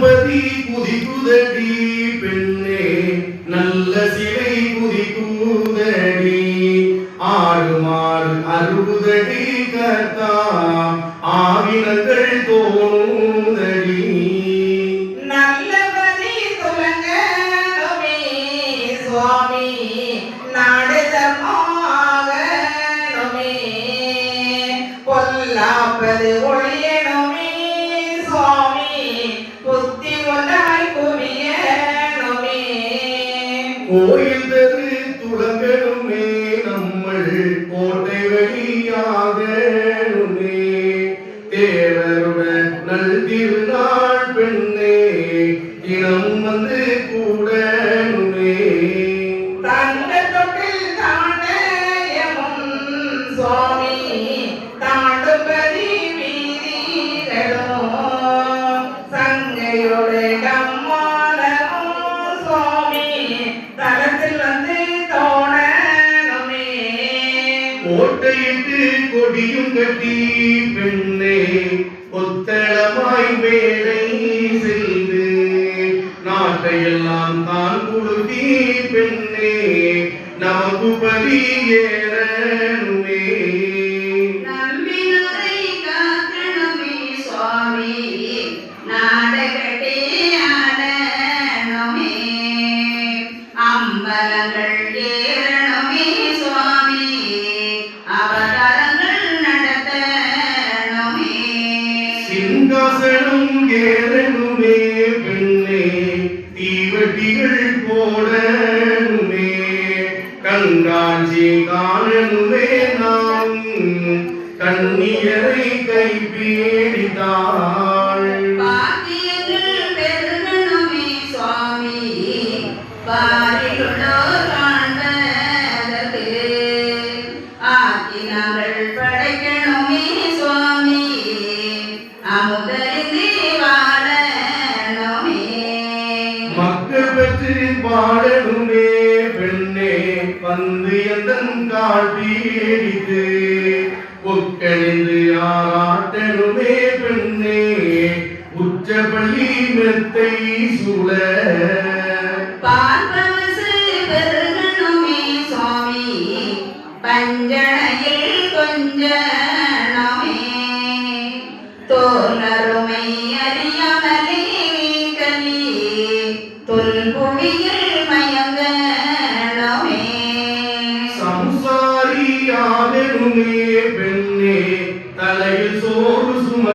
கணபதி குதிக்குதடி பெண்ணே நல்ல சிலை குதிக்குதடி ஆடு மாடு அறுபதடி கர்த்தா ஆவினங்கள் தோணுதடி நல்லபதி துலங்கமே சுவாமி நாடுதமாகணுமே பொல்லாப்பது ஒழியணுமே சுவாமி புத்தி ஒன்றாய் குவியணுமே கோயில் தெரு துலங்கணுமே நம்மள் கோட்டை வெளியாகணுமே தேவருடன் நல் திருநாள் பெண்ணே தினம் வந்து கூடணுமே தங்க தொட்டில் தாண்டயமும் சுவாமி தாண்டுபதி வீதிகளும் சங்கையோடு கம்மாலமும் சுவாமி தளத்தில் வந்து தோணணுமே கோட்டையிட்டு கொடியும் கட்டி பெண்ணே கொத்தளமாய் வேலை செய்து நாட்டையெல்லாம் தான் கொடுத்தி பெண்ணே நமக்கு பலியேறணுமே நம்பினரை காக்கணுமே சுவாமி நாடகட்டே ஆடணுமே அம்பலங்கள் ஏறணுமே சுவாமி அவதாரங்கள் நடத்தணுமே சிங்காசனம் ஏறணுமே பெண்ணே தீவட்டிகள் போடணுமே கண்காட்சி காணணுமே நாம் கண்ணியரை கைப்பீடித்தாள் பாக்கியங்கள் பெருகணுமே சுவாமி பாரிலுள்ளோர் காண்பதற்கு ஆக்கினங்கள் படைக்கணுமே சுவாமி அமுதறிந்து வாழணுமே மக்கள் பெற்று பாடணுமே பெண்ணே வந்து எந்தன் கால் பீடித்து கொக்கணிந்து ஆராட்டணுமே பெண்ணே உச்சப்பள்ளி மெத்தை சூழ பார்ப்பவசு பெருகணுமே சுவாமி பஞ்சனையில் கொஞ்சனமே தோன்றருமை அறியாமல்